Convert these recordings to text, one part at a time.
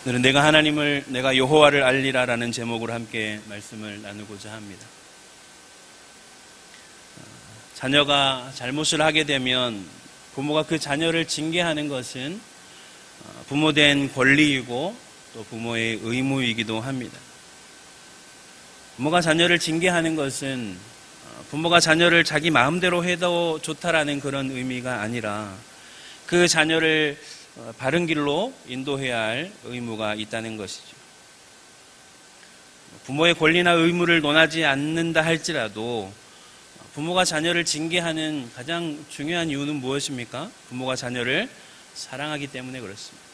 오늘은 내가 여호와를 알리라라는 제목으로 함께 말씀을 나누고자 합니다. 자녀가 잘못을 하게 되면 부모가 그 자녀를 징계하는 것은 부모된 권리이고 또 부모의 의무이기도 합니다. 부모가 자녀를 징계하는 것은 부모가 자녀를 자기 마음대로 해도 좋다라는 그런 의미가 아니라 그 자녀를 바른 길로 인도해야 할 의무가 있다는 것이죠. 부모의 권리나 의무를 논하지 않는다 할지라도 부모가 자녀를 징계하는 가장 중요한 이유는 무엇입니까? 부모가 자녀를 사랑하기 때문에 그렇습니다.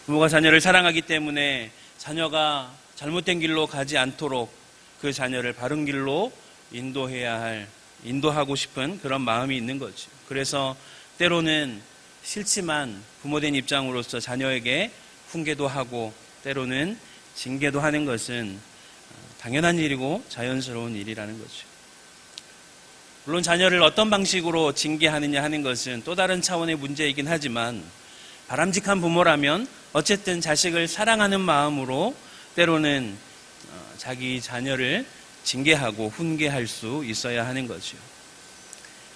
부모가 자녀를 사랑하기 때문에 자녀가 잘못된 길로 가지 않도록 그 자녀를 바른 길로 인도하고 싶은 그런 마음이 있는 거죠. 그래서 때로는 싫지만 부모된 입장으로서 자녀에게 훈계도 하고 때로는 징계도 하는 것은 당연한 일이고 자연스러운 일이라는 거죠. 물론 자녀를 어떤 방식으로 징계하느냐 하는 것은 또 다른 차원의 문제이긴 하지만 바람직한 부모라면 어쨌든 자식을 사랑하는 마음으로 때로는 자기 자녀를 징계하고 훈계할 수 있어야 하는 거죠.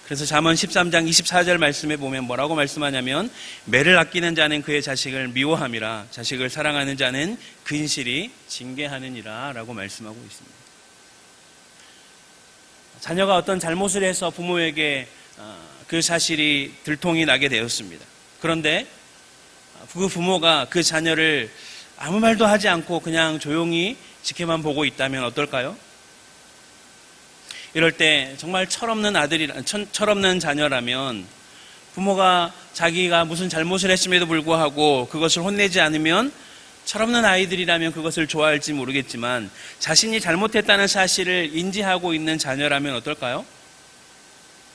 그래서 잠언 13장 24절 말씀에 보면 뭐라고 말씀하냐면 매를 아끼는 자는 그의 자식을 미워함이라 자식을 사랑하는 자는 근실히 징계하느니라 라고 말씀하고 있습니다. 자녀가 어떤 잘못을 해서 부모에게 그 사실이 들통이 나게 되었습니다. 그런데 그 부모가 그 자녀를 아무 말도 하지 않고 그냥 조용히 지켜만 보고 있다면 어떨까요? 이럴 때 정말 철없는 자녀라면 부모가 자기가 무슨 잘못을 했음에도 불구하고 그것을 혼내지 않으면 철없는 아이들이라면 그것을 좋아할지 모르겠지만 자신이 잘못했다는 사실을 인지하고 있는 자녀라면 어떨까요?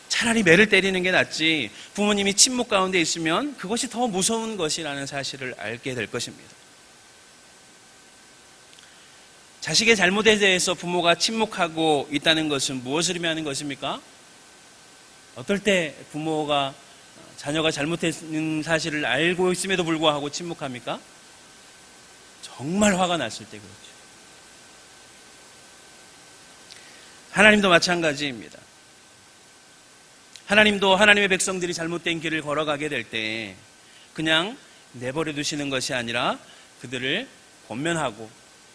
차라리 매를 때리는 게 낫지 부모님이 침묵 가운데 있으면 그것이 더 무서운 것이라는 사실을 알게 될 것입니다. 자식의 잘못에 대해서 부모가 침묵하고 있다는 것은 무엇을 의미하는 것입니까? 어떨 때 부모가 자녀가 잘못했는 사실을 알고 있음에도 불구하고 침묵합니까? 정말 화가 났을 때 그렇죠. 하나님도 마찬가지입니다. 하나님도 하나님의 백성들이 잘못된 길을 걸어가게 될 때 그냥 내버려 두시는 것이 아니라 그들을 권면하고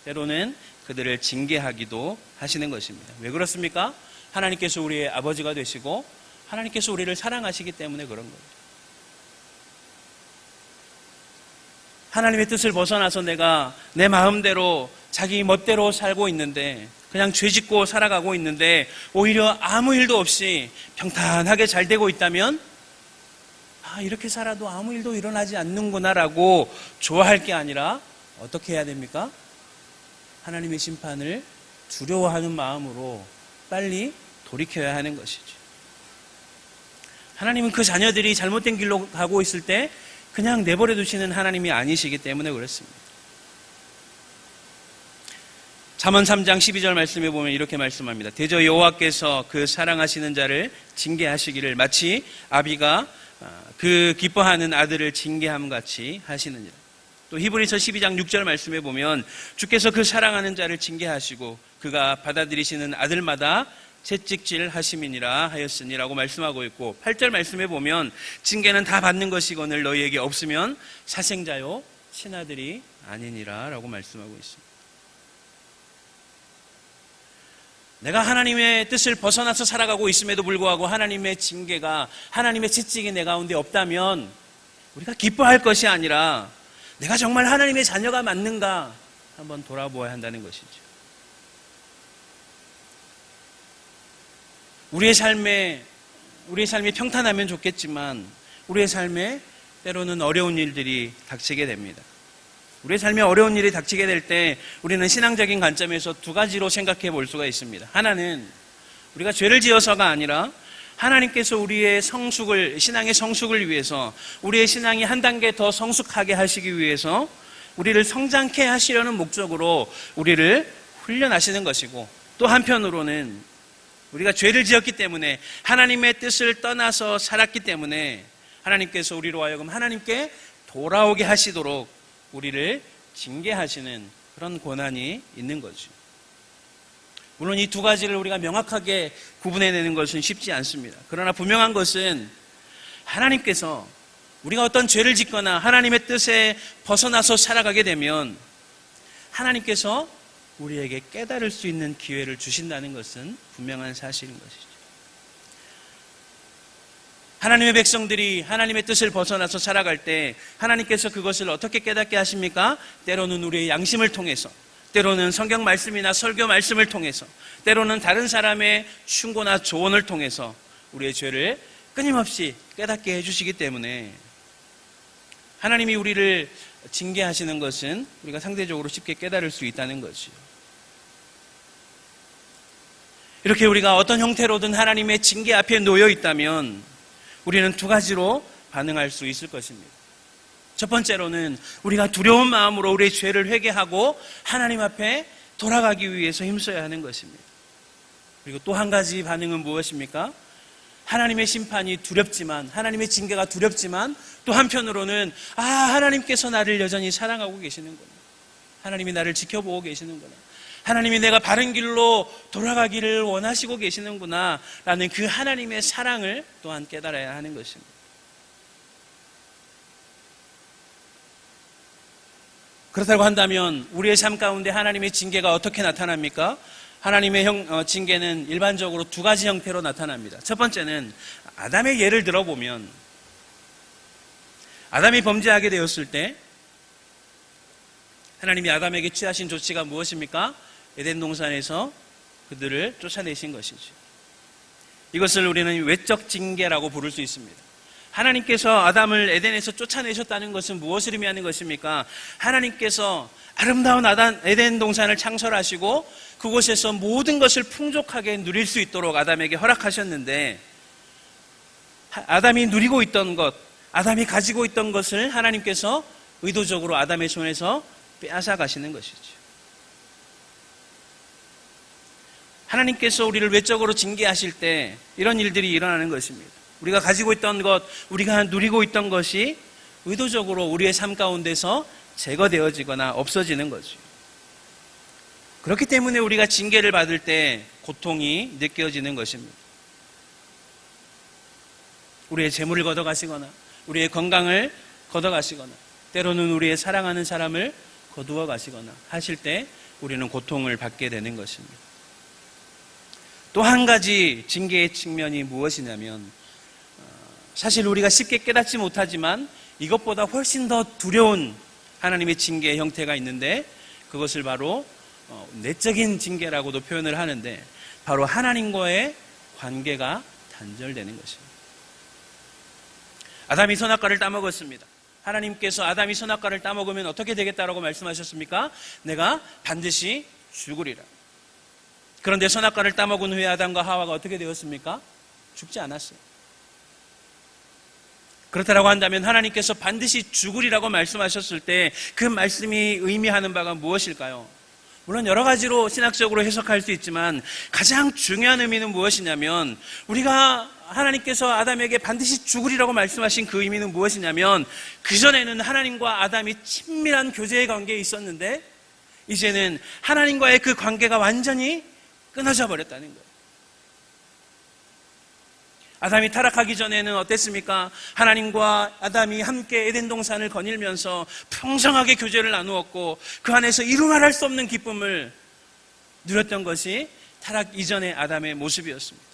때로는 그들을 징계하기도 하시는 것입니다. 왜 그렇습니까? 하나님께서 우리의 아버지가 되시고 하나님께서 우리를 사랑하시기 때문에 그런 거예요. 하나님의 뜻을 벗어나서 내가 내 마음대로 자기 멋대로 살고 있는데 그냥 죄짓고 살아가고 있는데 오히려 아무 일도 없이 평탄하게 잘 되고 있다면 이렇게 살아도 아무 일도 일어나지 않는구나라고 좋아할 게 아니라 어떻게 해야 됩니까? 하나님의 심판을 두려워하는 마음으로 빨리 돌이켜야 하는 것이죠. 하나님은 그 자녀들이 잘못된 길로 가고 있을 때 그냥 내버려 두시는 하나님이 아니시기 때문에 그렇습니다. 잠언 3장 12절 말씀에 보면 이렇게 말씀합니다. 대저 여호와께서 그 사랑하시는 자를 징계하시기를 마치 아비가 그 기뻐하는 아들을 징계함 같이 하시느니라. 또 히브리서 12장 6절 말씀에 보면 주께서 그 사랑하는 자를 징계하시고 그가 받아들이시는 아들마다 채찍질 하심이니라 하였으니라고 말씀하고 있고 8절 말씀에 보면 징계는 다 받는 것이거늘 너희에게 없으면 사생자요 친아들이 아니니라 라고 말씀하고 있습니다. 내가 하나님의 뜻을 벗어나서 살아가고 있음에도 불구하고 하나님의 징계가 하나님의 채찍이 내 가운데 없다면 우리가 기뻐할 것이 아니라 내가 정말 하나님의 자녀가 맞는가 한번 돌아보아야 한다는 것이죠. 우리의 삶이 평탄하면 좋겠지만 우리의 삶에 때로는 어려운 일들이 닥치게 됩니다. 우리의 삶에 어려운 일이 닥치게 될 때 우리는 신앙적인 관점에서 두 가지로 생각해 볼 수가 있습니다. 하나는 우리가 죄를 지어서가 아니라 하나님께서 우리의 신앙의 성숙을 위해서 우리의 신앙이 한 단계 더 성숙하게 하시기 위해서 우리를 성장케 하시려는 목적으로 우리를 훈련하시는 것이고 또 한편으로는 우리가 죄를 지었기 때문에 하나님의 뜻을 떠나서 살았기 때문에 하나님께서 우리로 하여금 하나님께 돌아오게 하시도록 우리를 징계하시는 그런 권한이 있는 거죠. 물론 이 두 가지를 우리가 명확하게 구분해내는 것은 쉽지 않습니다. 그러나 분명한 것은 하나님께서 우리가 어떤 죄를 짓거나 하나님의 뜻에 벗어나서 살아가게 되면 하나님께서 우리에게 깨달을 수 있는 기회를 주신다는 것은 분명한 사실인 것이죠. 하나님의 백성들이 하나님의 뜻을 벗어나서 살아갈 때 하나님께서 그것을 어떻게 깨닫게 하십니까? 때로는 우리의 양심을 통해서, 때로는 성경 말씀이나 설교 말씀을 통해서, 때로는 다른 사람의 충고나 조언을 통해서 우리의 죄를 끊임없이 깨닫게 해주시기 때문에 하나님이 우리를 징계하시는 것은 우리가 상대적으로 쉽게 깨달을 수 있다는 거죠. 이렇게 우리가 어떤 형태로든 하나님의 징계 앞에 놓여 있다면 우리는 두 가지로 반응할 수 있을 것입니다. 첫 번째로는 우리가 두려운 마음으로 우리의 죄를 회개하고 하나님 앞에 돌아가기 위해서 힘써야 하는 것입니다. 그리고 또 한 가지 반응은 무엇입니까? 하나님의 심판이 두렵지만, 하나님의 징계가 두렵지만 또 한편으로는 하나님께서 나를 여전히 사랑하고 계시는구나, 하나님이 나를 지켜보고 계시는구나, 하나님이 내가 바른 길로 돌아가기를 원하시고 계시는구나 라는 그 하나님의 사랑을 또한 깨달아야 하는 것입니다. 그렇다고 한다면 우리의 삶 가운데 하나님의 징계가 어떻게 나타납니까? 하나님의 징계는 일반적으로 두 가지 형태로 나타납니다. 첫 번째는 아담의 예를 들어보면 아담이 범죄하게 되었을 때 하나님이 아담에게 취하신 조치가 무엇입니까? 에덴 동산에서 그들을 쫓아내신 것이죠. 이것을 우리는 외적 징계라고 부를 수 있습니다. 하나님께서 아담을 에덴에서 쫓아내셨다는 것은 무엇을 의미하는 것입니까? 하나님께서 아름다운 에덴 동산을 창설하시고 그곳에서 모든 것을 풍족하게 누릴 수 있도록 아담에게 허락하셨는데 아담이 누리고 있던 것, 아담이 가지고 있던 것을 하나님께서 의도적으로 아담의 손에서 빼앗아 가시는 것이죠. 하나님께서 우리를 외적으로 징계하실 때 이런 일들이 일어나는 것입니다. 우리가 가지고 있던 것, 우리가 누리고 있던 것이 의도적으로 우리의 삶 가운데서 제거되어지거나 없어지는 거죠. 그렇기 때문에 우리가 징계를 받을 때 고통이 느껴지는 것입니다. 우리의 재물을 걷어가시거나 우리의 건강을 걷어가시거나 때로는 우리의 사랑하는 사람을 거두어 가시거나 하실 때 우리는 고통을 받게 되는 것입니다. 또 한 가지 징계의 측면이 무엇이냐면 사실 우리가 쉽게 깨닫지 못하지만 이것보다 훨씬 더 두려운 하나님의 징계의 형태가 있는데 그것을 바로 내적인 징계라고도 표현을 하는데 바로 하나님과의 관계가 단절되는 것입니다. 아담이 선악과를 따먹었습니다. 하나님께서 아담이 선악과를 따먹으면 어떻게 되겠다라고 말씀하셨습니까? 내가 반드시 죽으리라. 그런데 선악과를 따먹은 후에 아담과 하와가 어떻게 되었습니까? 죽지 않았어요. 그렇다고 한다면 하나님께서 반드시 죽으리라고 말씀하셨을 때 그 말씀이 의미하는 바가 무엇일까요? 물론 여러 가지로 신학적으로 해석할 수 있지만 가장 중요한 의미는 무엇이냐면 우리가 하나님께서 아담에게 반드시 죽으리라고 말씀하신 그 의미는 무엇이냐면 그전에는 하나님과 아담이 친밀한 교제의 관계에 있었는데 이제는 하나님과의 그 관계가 완전히 끊어져 버렸다는 거예요. 아담이 타락하기 전에는 어땠습니까? 하나님과 아담이 함께 에덴 동산을 거닐면서 풍성하게 교제를 나누었고 그 안에서 이루 말할 수 없는 기쁨을 누렸던 것이 타락 이전의 아담의 모습이었습니다.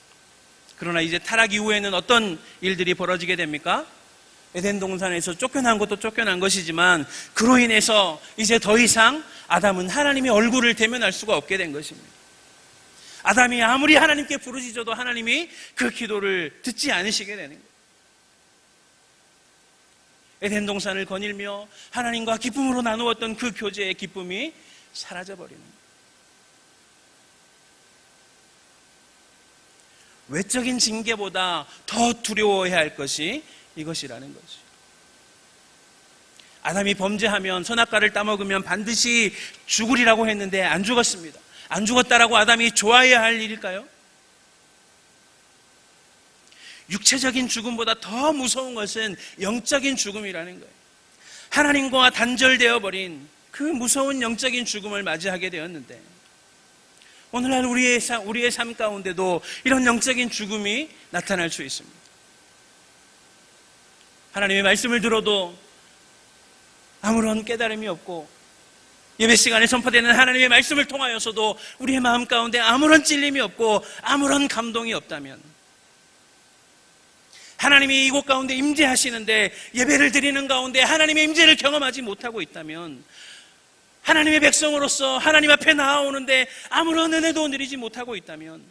그러나 이제 타락 이후에는 어떤 일들이 벌어지게 됩니까? 에덴 동산에서 쫓겨난 것도 쫓겨난 것이지만 그로 인해서 이제 더 이상 아담은 하나님의 얼굴을 대면할 수가 없게 된 것입니다. 아담이 아무리 하나님께 부르짖어도 하나님이 그 기도를 듣지 않으시게 되는 거예요. 에덴 동산을 거닐며 하나님과 기쁨으로 나누었던 그 교제의 기쁨이 사라져버리는 거예요. 외적인 징계보다 더 두려워해야 할 것이 이것이라는 거죠. 아담이 범죄하면 선악과를 따먹으면 반드시 죽으리라고 했는데 안 죽었습니다. 안 죽었다라고 아담이 좋아해야 할 일일까요? 육체적인 죽음보다 더 무서운 것은 영적인 죽음이라는 거예요. 하나님과 단절되어 버린 그 무서운 영적인 죽음을 맞이하게 되었는데, 오늘날 우리의 삶 가운데도 이런 영적인 죽음이 나타날 수 있습니다. 하나님의 말씀을 들어도 아무런 깨달음이 없고, 예배 시간에 선포되는 하나님의 말씀을 통하여서도 우리의 마음 가운데 아무런 찔림이 없고 아무런 감동이 없다면, 하나님이 이곳 가운데 임재하시는데 예배를 드리는 가운데 하나님의 임재를 경험하지 못하고 있다면, 하나님의 백성으로서 하나님 앞에 나아오는데 아무런 은혜도 누리지 못하고 있다면,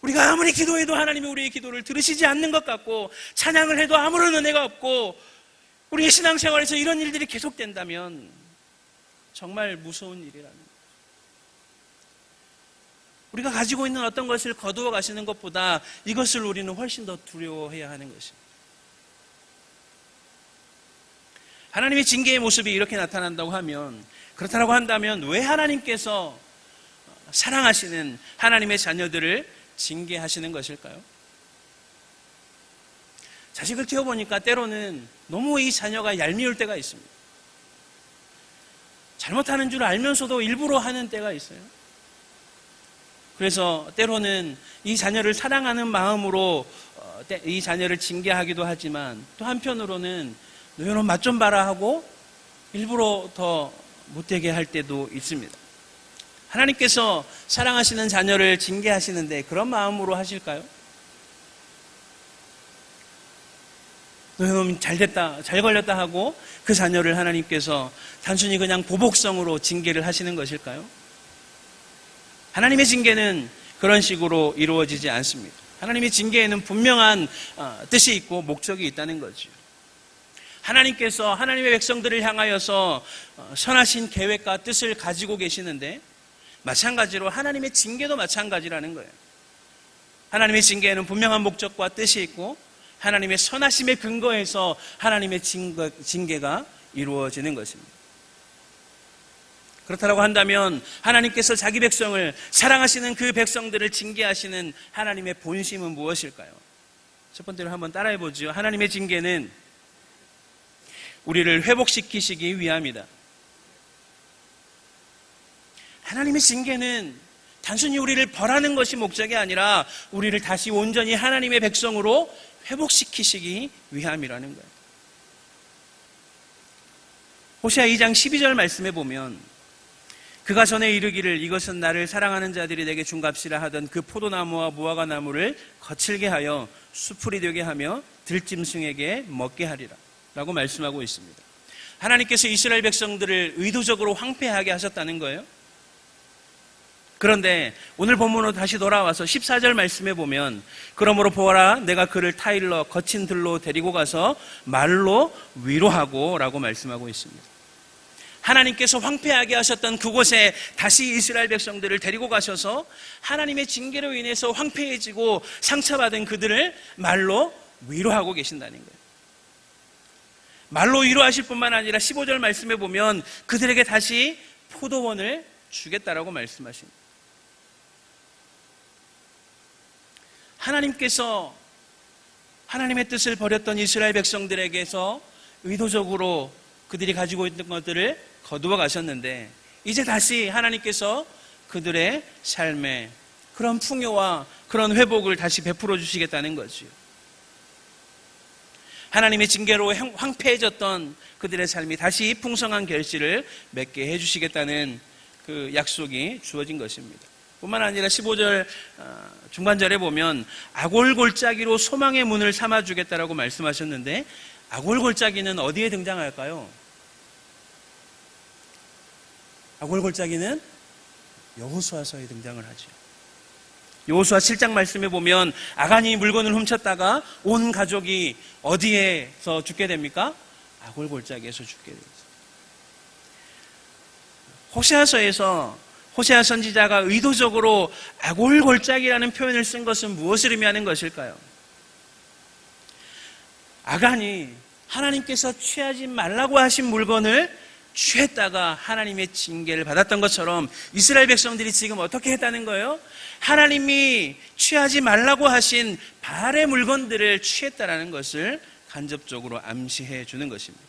우리가 아무리 기도해도 하나님이 우리의 기도를 들으시지 않는 것 같고, 찬양을 해도 아무런 은혜가 없고, 우리의 신앙생활에서 이런 일들이 계속된다면 정말 무서운 일이라는 거예요. 우리가 가지고 있는 어떤 것을 거두어 가시는 것보다 이것을 우리는 훨씬 더 두려워해야 하는 것입니다. 하나님의 징계의 모습이 이렇게 나타난다고 하면, 그렇다고 한다면 왜 하나님께서 사랑하시는 하나님의 자녀들을 징계하시는 것일까요? 자식을 키워보니까 때로는 너무 이 자녀가 얄미울 때가 있습니다. 잘못하는 줄 알면서도 일부러 하는 때가 있어요. 그래서 때로는 이 자녀를 사랑하는 마음으로 이 자녀를 징계하기도 하지만, 또 한편으로는 너희는 맛 좀 봐라 하고 일부러 더 못되게 할 때도 있습니다. 하나님께서 사랑하시는 자녀를 징계하시는데 그런 마음으로 하실까요? 너희는 잘됐다, 잘 걸렸다 하고 그 자녀를 하나님께서 단순히 그냥 보복성으로 징계를 하시는 것일까요? 하나님의 징계는 그런 식으로 이루어지지 않습니다. 하나님의 징계에는 분명한 뜻이 있고 목적이 있다는 거죠. 하나님께서 하나님의 백성들을 향하여서 선하신 계획과 뜻을 가지고 계시는데, 마찬가지로 하나님의 징계도 마찬가지라는 거예요. 하나님의 징계에는 분명한 목적과 뜻이 있고, 하나님의 선하심에 근거해서 하나님의 징계가 이루어지는 것입니다. 그렇다고 한다면 하나님께서 자기 백성을, 사랑하시는 그 백성들을 징계하시는 하나님의 본심은 무엇일까요? 첫 번째로 한번 따라해 보죠. 하나님의 징계는 우리를 회복시키시기 위함이다. 하나님의 징계는 단순히 우리를 벌하는 것이 목적이 아니라 우리를 다시 온전히 하나님의 백성으로 회복시키시기 위함이라는 거예요. 호세아 2장 12절 말씀에 보면, 그가 전에 이르기를 이것은 나를 사랑하는 자들이 내게 준 값이라 하던 그 포도나무와 무화과 나무를 거칠게 하여 수풀이 되게 하며 들짐승에게 먹게 하리라 라고 말씀하고 있습니다. 하나님께서 이스라엘 백성들을 의도적으로 황폐하게 하셨다는 거예요. 그런데 오늘 본문으로 다시 돌아와서 14절 말씀에 보면, 그러므로 보아라 내가 그를 타일러 거친 들로 데리고 가서 말로 위로하고 라고 말씀하고 있습니다. 하나님께서 황폐하게 하셨던 그곳에 다시 이스라엘 백성들을 데리고 가셔서 하나님의 징계로 인해서 황폐해지고 상처받은 그들을 말로 위로하고 계신다는 거예요. 말로 위로하실 뿐만 아니라 15절 말씀에 보면 그들에게 다시 포도원을 주겠다라고 말씀하십니다. 하나님께서 하나님의 뜻을 버렸던 이스라엘 백성들에게서 의도적으로 그들이 가지고 있던 것들을 거두어 가셨는데, 이제 다시 하나님께서 그들의 삶에 그런 풍요와 그런 회복을 다시 베풀어 주시겠다는 거죠. 하나님의 징계로 황폐해졌던 그들의 삶이 다시 풍성한 결실을 맺게 해주시겠다는 그 약속이 주어진 것입니다. 뿐만 아니라 15절 중반절에 보면 아골골짜기로 소망의 문을 삼아주겠다라고 말씀하셨는데, 아골골짜기는 어디에 등장할까요? 아골골짜기는 여호수아서에 등장을 하죠. 여호수아 7장 말씀에 보면 아간이 물건을 훔쳤다가 온 가족이 어디에서 죽게 됩니까? 아골골짜기에서 죽게 됩니다. 호세아서에서 호세아 선지자가 의도적으로 아골골짜기라는 표현을 쓴 것은 무엇을 의미하는 것일까요? 아간이 하나님께서 취하지 말라고 하신 물건을 취했다가 하나님의 징계를 받았던 것처럼 이스라엘 백성들이 지금 어떻게 했다는 거예요? 하나님이 취하지 말라고 하신 바알의 물건들을 취했다라는 것을 간접적으로 암시해 주는 것입니다.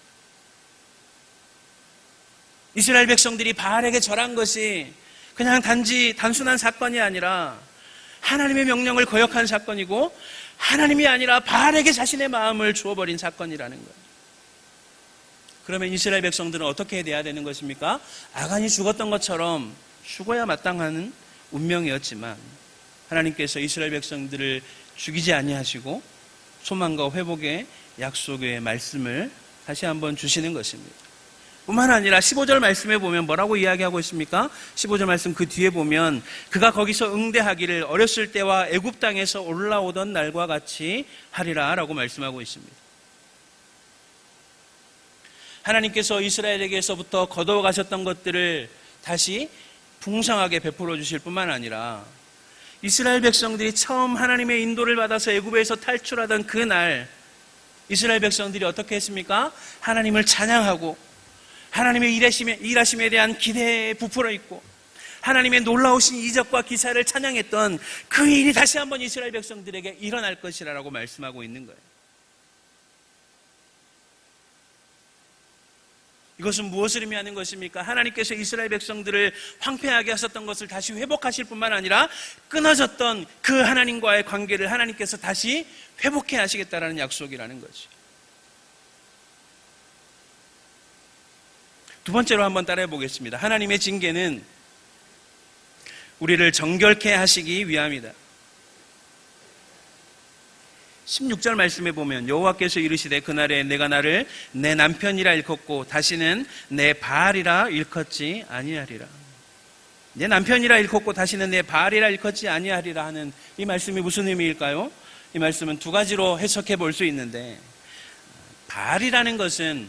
이스라엘 백성들이 바알에게 절한 것이 그냥 단순한 사건이 아니라 하나님의 명령을 거역한 사건이고 하나님이 아니라 바알에게 자신의 마음을 주어버린 사건이라는 거예요. 그러면 이스라엘 백성들은 어떻게 돼야 되는 것입니까? 아간이 죽었던 것처럼 죽어야 마땅한 운명이었지만 하나님께서 이스라엘 백성들을 죽이지 아니하시고 소망과 회복의 약속의 말씀을 다시 한번 주시는 것입니다. 뿐만 아니라 15절 말씀에 보면 뭐라고 이야기하고 있습니까? 15절 말씀 그 뒤에 보면 그가 거기서 응대하기를 어렸을 때와 애굽 땅에서 올라오던 날과 같이 하리라 라고 말씀하고 있습니다. 하나님께서 이스라엘에게서부터 거두어 가셨던 것들을 다시 풍성하게 베풀어 주실 뿐만 아니라 이스라엘 백성들이 처음 하나님의 인도를 받아서 애굽에서 탈출하던 그날 이스라엘 백성들이 어떻게 했습니까? 하나님을 찬양하고 하나님의 일하심에 대한 기대에 부풀어 있고 하나님의 놀라우신 이적과 기사를 찬양했던 그 일이 다시 한번 이스라엘 백성들에게 일어날 것이라고 말씀하고 있는 거예요. 이것은 무엇을 의미하는 것입니까? 하나님께서 이스라엘 백성들을 황폐하게 하셨던 것을 다시 회복하실 뿐만 아니라 끊어졌던 그 하나님과의 관계를 하나님께서 다시 회복해 하시겠다라는 약속이라는 거죠. 두 번째로 한번 따라해 보겠습니다. 하나님의 징계는 우리를 정결케 하시기 위함이다. 16절 말씀에 보면 여호와께서 이르시되 그날에 내가 나를 내 남편이라 일컫고 다시는 내 바알이라 일컫지 아니하리라. 내 남편이라 일컫고 다시는 내 바알이라 일컫지 아니하리라 하는 이 말씀이 무슨 의미일까요? 이 말씀은 두 가지로 해석해 볼 수 있는데 바알이라는 것은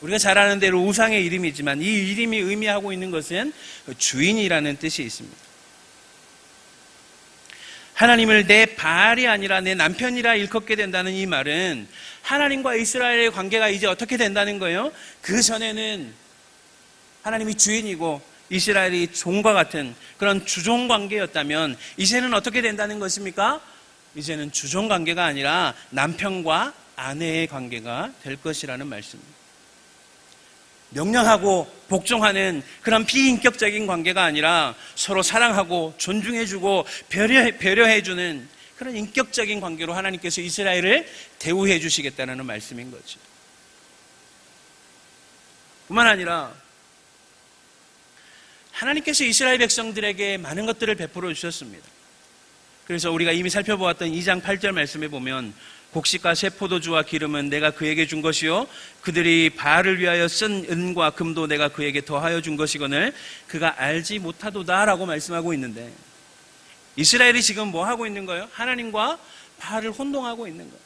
우리가 잘 아는 대로 우상의 이름이지만 이 이름이 의미하고 있는 것은 주인이라는 뜻이 있습니다. 하나님을 내 바알이 아니라 내 남편이라 일컫게 된다는 이 말은 하나님과 이스라엘의 관계가 이제 어떻게 된다는 거예요? 그 전에는 하나님이 주인이고 이스라엘이 종과 같은 그런 주종 관계였다면 이제는 어떻게 된다는 것입니까? 이제는 주종 관계가 아니라 남편과 아내의 관계가 될 것이라는 말씀입니다. 명령하고 복종하는 그런 비인격적인 관계가 아니라 서로 사랑하고 존중해주고 배려해주는 그런 인격적인 관계로 하나님께서 이스라엘을 대우해 주시겠다는 말씀인 거죠. 뿐만 아니라 하나님께서 이스라엘 백성들에게 많은 것들을 베풀어 주셨습니다. 그래서 우리가 이미 살펴보았던 2장 8절 말씀에 보면 곡식과 새 포도주와 기름은 내가 그에게 준 것이요 그들이 바알을 위하여 쓴 은과 금도 내가 그에게 더하여 준 것이거늘 그가 알지 못하도다라고 말씀하고 있는데 이스라엘이 지금 뭐 하고 있는 거예요? 하나님과 바알을 혼동하고 있는 거예요.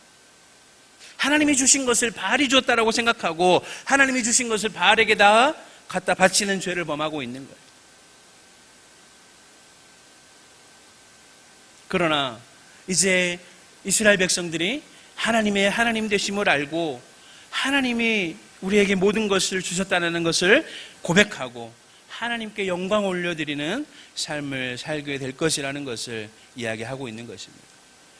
하나님이 주신 것을 바알이 줬다라고 생각하고 하나님이 주신 것을 바알에게 다 갖다 바치는 죄를 범하고 있는 거예요. 그러나 이제 이스라엘 백성들이 하나님의 하나님 되심을 알고 하나님이 우리에게 모든 것을 주셨다는 것을 고백하고 하나님께 영광 올려드리는 삶을 살게 될 것이라는 것을 이야기하고 있는 것입니다.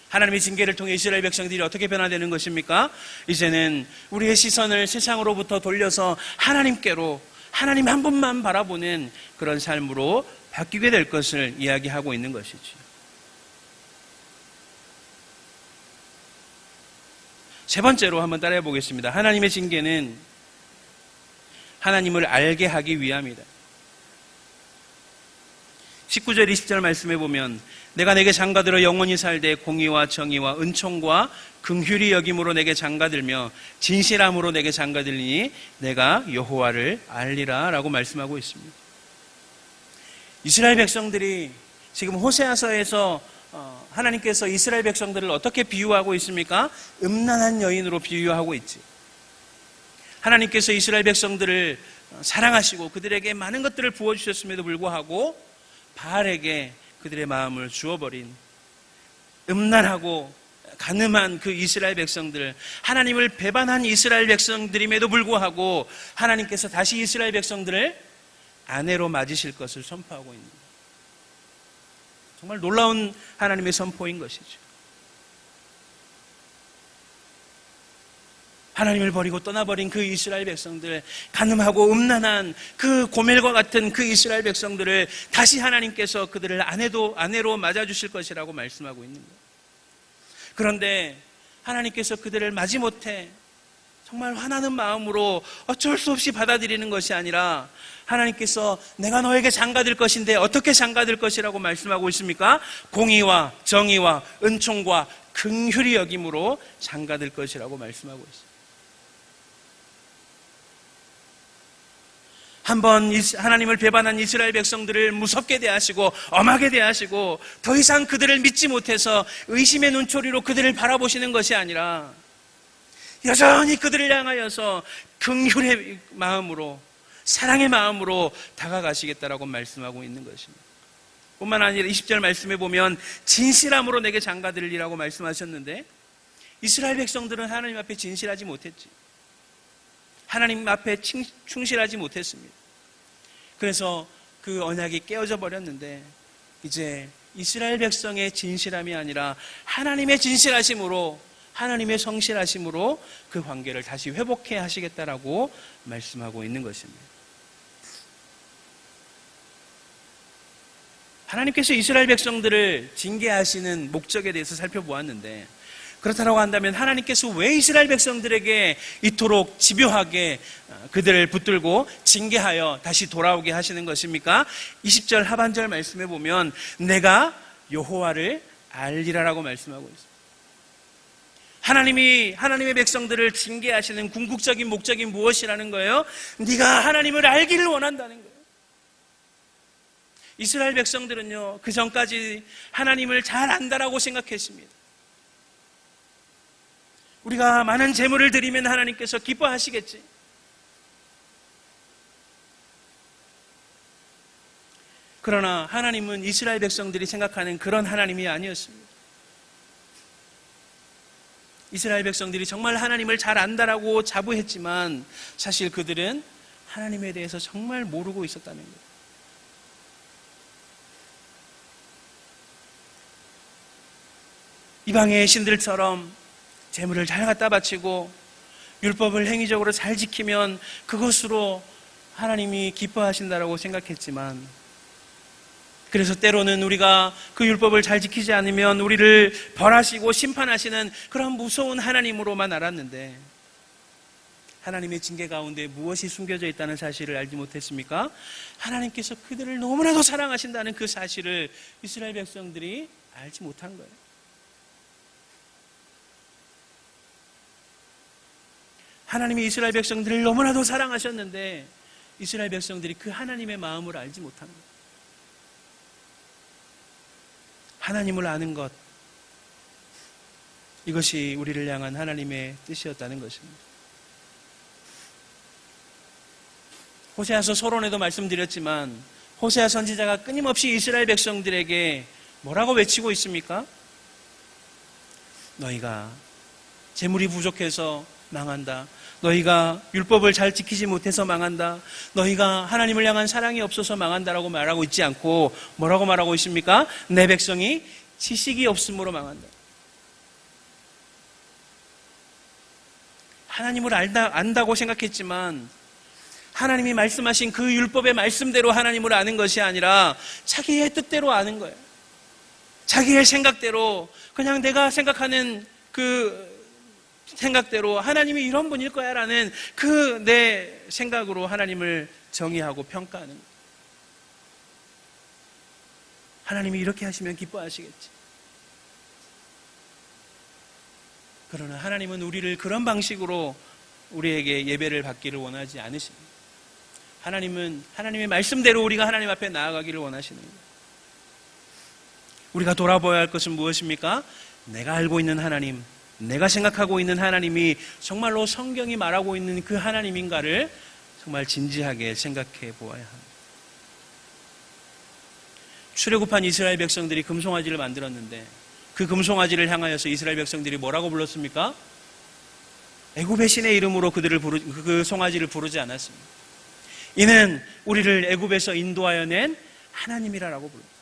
하나님의 징계를 통해 이스라엘 백성들이 어떻게 변화되는 것입니까? 이제는 우리의 시선을 세상으로부터 돌려서 하나님께로 하나님 한 분만 바라보는 그런 삶으로 바뀌게 될 것을 이야기하고 있는 것이죠. 세 번째로 한번 따라해 보겠습니다. 하나님의 징계는 하나님을 알게 하기 위함이다. 19절 20절 말씀에 보면 내가 내게 장가들어 영원히 살되 공의와 정의와 은총과 긍휼히 여김으로 내게 장가들며 진실함으로 내게 장가들리니 내가 여호와를 알리라 라고 말씀하고 있습니다. 이스라엘 백성들이 지금 호세아서에서 하나님께서 이스라엘 백성들을 어떻게 비유하고 있습니까? 음란한 여인으로 비유하고 있지. 하나님께서 이스라엘 백성들을 사랑하시고 그들에게 많은 것들을 부어주셨음에도 불구하고 바알에게 그들의 마음을 주어버린 음란하고 간음한 그 이스라엘 백성들, 하나님을 배반한 이스라엘 백성들임에도 불구하고 하나님께서 다시 이스라엘 백성들을 아내로 맞으실 것을 선포하고 있는 거예요. 정말 놀라운 하나님의 선포인 것이죠. 하나님을 버리고 떠나버린 그 이스라엘 백성들, 간음하고 음란한 그 고멜과 같은 그 이스라엘 백성들을 다시 하나님께서 그들을 아내로 맞아주실 것이라고 말씀하고 있는 거예요. 그런데 하나님께서 그들을 마지못해 정말 화나는 마음으로 어쩔 수 없이 받아들이는 것이 아니라 하나님께서 내가 너에게 장가들 것인데 어떻게 장가들 것이라고 말씀하고 있습니까? 공의와 정의와 은총과 긍휼히 여김으로 장가들 것이라고 말씀하고 있습니다. 한번 하나님을 배반한 이스라엘 백성들을 무섭게 대하시고 엄하게 대하시고 더 이상 그들을 믿지 못해서 의심의 눈초리로 그들을 바라보시는 것이 아니라 여전히 그들을 향하여서 긍휼의 마음으로, 사랑의 마음으로 다가가시겠다라고 말씀하고 있는 것입니다. 뿐만 아니라 20절 말씀에 보면 진실함으로 내게 장가들으리라고 말씀하셨는데, 이스라엘 백성들은 하나님 앞에 진실하지 못했지. 하나님 앞에 충실하지 못했습니다. 그래서 그 언약이 깨어져 버렸는데, 이제 이스라엘 백성의 진실함이 아니라 하나님의 진실하심으로, 하나님의 성실하심으로 그 관계를 다시 회복해 하시겠다라고 말씀하고 있는 것입니다. 하나님께서 이스라엘 백성들을 징계하시는 목적에 대해서 살펴보았는데, 그렇다고 한다면 하나님께서 왜 이스라엘 백성들에게 이토록 집요하게 그들을 붙들고 징계하여 다시 돌아오게 하시는 것입니까? 20절 하반절 말씀에 보면 내가 여호와를 알리라라고 말씀하고 있습니다. 하나님의 백성들을 징계하시는 궁극적인 목적이 무엇이라는 거예요? 네가 하나님을 알기를 원한다는 거예요. 이스라엘 백성들은요, 그 전까지 하나님을 잘 안다라고 생각했습니다. 우리가 많은 재물을 드리면 하나님께서 기뻐하시겠지. 그러나 하나님은 이스라엘 백성들이 생각하는 그런 하나님이 아니었습니다. 이스라엘 백성들이 정말 하나님을 잘 안다라고 자부했지만 사실 그들은 하나님에 대해서 정말 모르고 있었다는 거예요. 이방의 신들처럼 재물을 잘 갖다 바치고 율법을 행위적으로 잘 지키면 그것으로 하나님이 기뻐하신다라고 생각했지만, 그래서 때로는 우리가 그 율법을 잘 지키지 않으면 우리를 벌하시고 심판하시는 그런 무서운 하나님으로만 알았는데, 하나님의 징계 가운데 무엇이 숨겨져 있다는 사실을 알지 못했습니까? 하나님께서 그들을 너무나도 사랑하신다는 그 사실을 이스라엘 백성들이 알지 못한 거예요. 하나님이 이스라엘 백성들을 너무나도 사랑하셨는데 이스라엘 백성들이 그 하나님의 마음을 알지 못한 거예요. 하나님을 아는 것, 이것이 우리를 향한 하나님의 뜻이었다는 것입니다. 호세아서 서론에도 말씀드렸지만 호세아 선지자가 끊임없이 이스라엘 백성들에게 뭐라고 외치고 있습니까? 너희가 재물이 부족해서 망한다. 너희가 율법을 잘 지키지 못해서 망한다. 너희가 하나님을 향한 사랑이 없어서 망한다라고 말하고 있지 않고 뭐라고 말하고 있습니까? 내 백성이 지식이 없음으로 망한다. 하나님을 안다고 생각했지만 하나님이 말씀하신 그 율법의 말씀대로 하나님을 아는 것이 아니라 자기의 뜻대로 아는 거예요. 자기의 생각대로, 그냥 내가 생각하는 그 생각대로 하나님이 이런 분일 거야 라는 그 내 생각으로 하나님을 정의하고 평가하는 거예요. 하나님이 이렇게 하시면 기뻐하시겠지. 그러나 하나님은 우리를 그런 방식으로 우리에게 예배를 받기를 원하지 않으십니다. 하나님은 하나님의 말씀대로 우리가 하나님 앞에 나아가기를 원하시는 거예요. 우리가 돌아보아야 할 것은 무엇입니까? 내가 알고 있는 하나님, 내가 생각하고 있는 하나님이 정말로 성경이 말하고 있는 그 하나님인가를 정말 진지하게 생각해 보아야 합니다. 출애굽한 이스라엘 백성들이 금송아지를 만들었는데 그 금송아지를 향하여서 이스라엘 백성들이 뭐라고 불렀습니까? 애굽의 신의 이름으로 그 송아지를 부르지 않았습니다. 이는 우리를 애굽에서 인도하여 낸 하나님이라고 불렀습니다.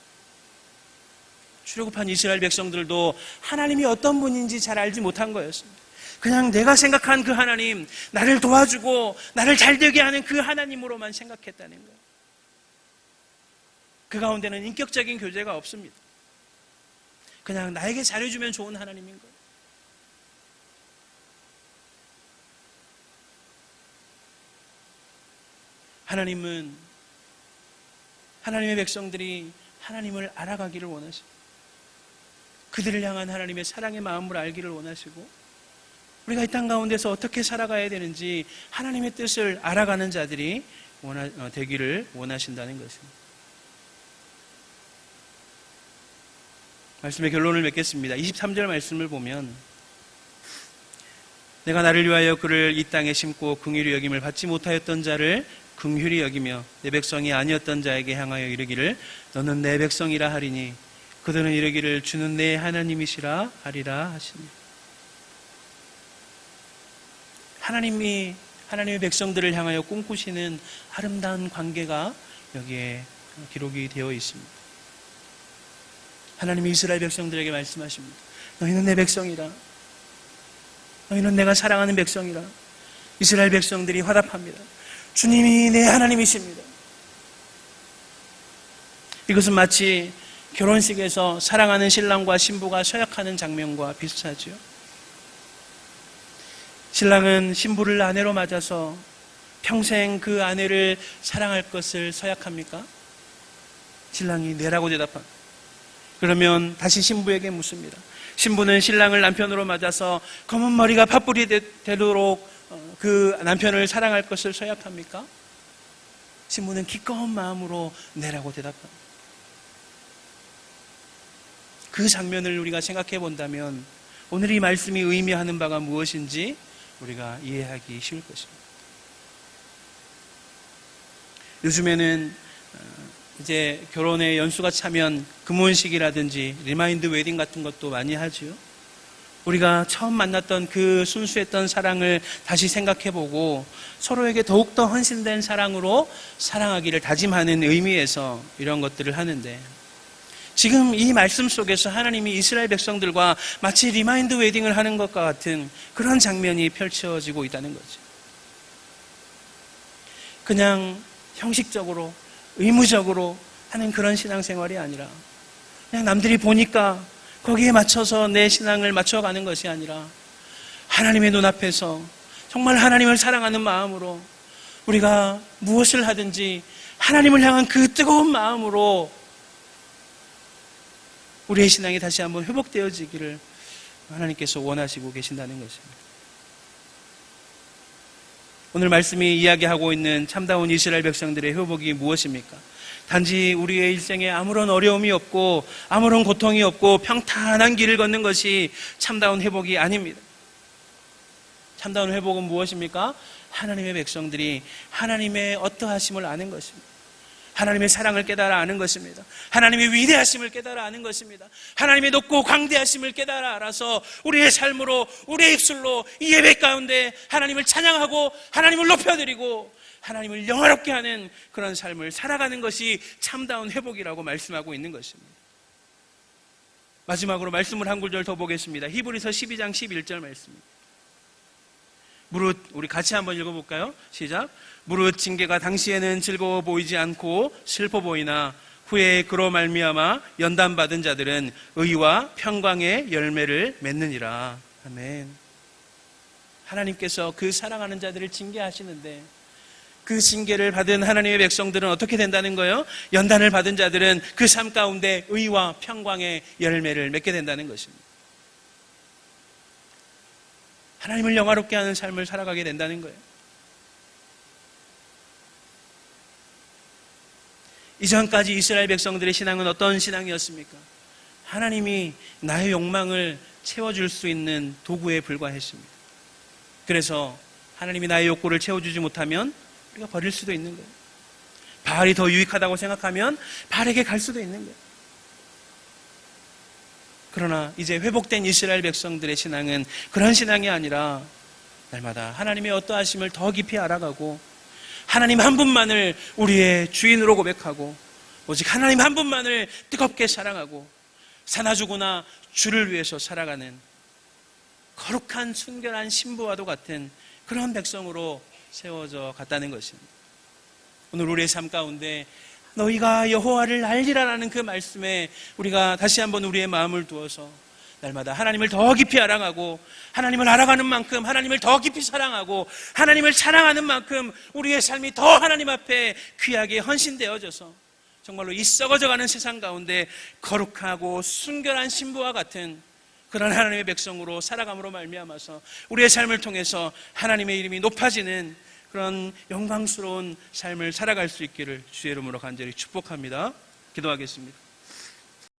출애굽한 이스라엘 백성들도 하나님이 어떤 분인지 잘 알지 못한 거였습니다. 그냥 내가 생각한 그 하나님, 나를 도와주고 나를 잘되게 하는 그 하나님으로만 생각했다는 거예요. 그 가운데는 인격적인 교제가 없습니다. 그냥 나에게 잘해주면 좋은 하나님인 거예요. 하나님은 하나님의 백성들이 하나님을 알아가기를 원하시고 그들을 향한 하나님의 사랑의 마음을 알기를 원하시고 우리가 이 땅 가운데서 어떻게 살아가야 되는지 하나님의 뜻을 알아가는 자들이 되기를 원하신다는 것입니다. 말씀의 결론을 맺겠습니다. 23절 말씀을 보면 내가 나를 위하여 그를 이 땅에 심고 긍휼히 여김을 받지 못하였던 자를 긍휼히 여기며 내 백성이 아니었던 자에게 향하여 이르기를 너는 내 백성이라 하리니 그들은 이르기를 주는 내 하나님이시라 하리라 하시니. 하나님이 하나님의 백성들을 향하여 꿈꾸시는 아름다운 관계가 여기에 기록이 되어 있습니다. 하나님이 이스라엘 백성들에게 말씀하십니다. 너희는 내 백성이라. 너희는 내가 사랑하는 백성이라. 이스라엘 백성들이 화답합니다. 주님이 내 하나님이십니다. 이것은 마치 결혼식에서 사랑하는 신랑과 신부가 서약하는 장면과 비슷하죠. 신랑은 신부를 아내로 맞아서 평생 그 아내를 사랑할 것을 서약합니까? 신랑이 네라고 대답합니다. 그러면 다시 신부에게 묻습니다. 신부는 신랑을 남편으로 맞아서 검은 머리가 팥불이 되도록 그 남편을 사랑할 것을 서약합니까? 신부는 기꺼운 마음으로 네라고 대답합니다. 그 장면을 우리가 생각해 본다면 오늘 이 말씀이 의미하는 바가 무엇인지 우리가 이해하기 쉬울 것입니다. 요즘에는 이제 결혼의 연수가 차면 금혼식이라든지 리마인드 웨딩 같은 것도 많이 하죠. 우리가 처음 만났던 그 순수했던 사랑을 다시 생각해보고 서로에게 더욱더 헌신된 사랑으로 사랑하기를 다짐하는 의미에서 이런 것들을 하는데 지금 이 말씀 속에서 하나님이 이스라엘 백성들과 마치 리마인드 웨딩을 하는 것과 같은 그런 장면이 펼쳐지고 있다는 거죠. 그냥 형식적으로 의무적으로 하는 그런 신앙생활이 아니라 그냥 남들이 보니까 거기에 맞춰서 내 신앙을 맞춰가는 것이 아니라 하나님의 눈앞에서 정말 하나님을 사랑하는 마음으로 우리가 무엇을 하든지 하나님을 향한 그 뜨거운 마음으로 우리의 신앙이 다시 한번 회복되어지기를 하나님께서 원하시고 계신다는 것입니다. 오늘 말씀이 이야기하고 있는 참다운 이스라엘 백성들의 회복이 무엇입니까? 단지 우리의 일생에 아무런 어려움이 없고 아무런 고통이 없고 평탄한 길을 걷는 것이 참다운 회복이 아닙니다. 참다운 회복은 무엇입니까? 하나님의 백성들이 하나님의 어떠하심을 아는 것입니다. 하나님의 사랑을 깨달아 아는 것입니다. 하나님의 위대하심을 깨달아 아는 것입니다. 하나님의 높고 광대하심을 깨달아 알아서 우리의 삶으로 우리의 입술로 이 예배 가운데 하나님을 찬양하고 하나님을 높여드리고 하나님을 영화롭게 하는 그런 삶을 살아가는 것이 참다운 회복이라고 말씀하고 있는 것입니다. 마지막으로 말씀을 한 구절 더 보겠습니다. 히브리서 12장 11절 말씀입니다. 무릇 우리 같이 한번 읽어볼까요? 시작. 무릇 징계가 당시에는 즐거워 보이지 않고 슬퍼 보이나 후에 그로 말미암아 연단받은 자들은 의와 평강의 열매를 맺느니라. 아멘. 하나님께서 그 사랑하는 자들을 징계하시는데 그 징계를 받은 하나님의 백성들은 어떻게 된다는 거예요? 연단을 받은 자들은 그 삶 가운데 의와 평강의 열매를 맺게 된다는 것입니다. 하나님을 영화롭게 하는 삶을 살아가게 된다는 거예요. 이전까지 이스라엘 백성들의 신앙은 어떤 신앙이었습니까? 하나님이 나의 욕망을 채워줄 수 있는 도구에 불과했습니다. 그래서 하나님이 나의 욕구를 채워주지 못하면 우리가 버릴 수도 있는 거예요. 바알이 더 유익하다고 생각하면 바알에게 갈 수도 있는 거예요. 그러나 이제 회복된 이스라엘 백성들의 신앙은 그런 신앙이 아니라 날마다 하나님의 어떠하심을 더 깊이 알아가고 하나님 한 분만을 우리의 주인으로 고백하고 오직 하나님 한 분만을 뜨겁게 사랑하고 사나주구나 주를 위해서 살아가는 거룩한 순결한 신부와도 같은 그런 백성으로 세워져 갔다는 것입니다. 오늘 우리의 삶 가운데 너희가 여호와를 알리라라는 그 말씀에 우리가 다시 한번 우리의 마음을 두어서 날마다 하나님을 더 깊이 알아가고 하나님을 알아가는 만큼 하나님을 더 깊이 사랑하고 하나님을 사랑하는 만큼 우리의 삶이 더 하나님 앞에 귀하게 헌신되어져서 정말로 이 썩어져가는 세상 가운데 거룩하고 순결한 신부와 같은 그런 하나님의 백성으로 살아감으로 말미암아서 우리의 삶을 통해서 하나님의 이름이 높아지는 그런 영광스러운 삶을 살아갈 수 있기를 주의 이름으로 간절히 축복합니다. 기도하겠습니다.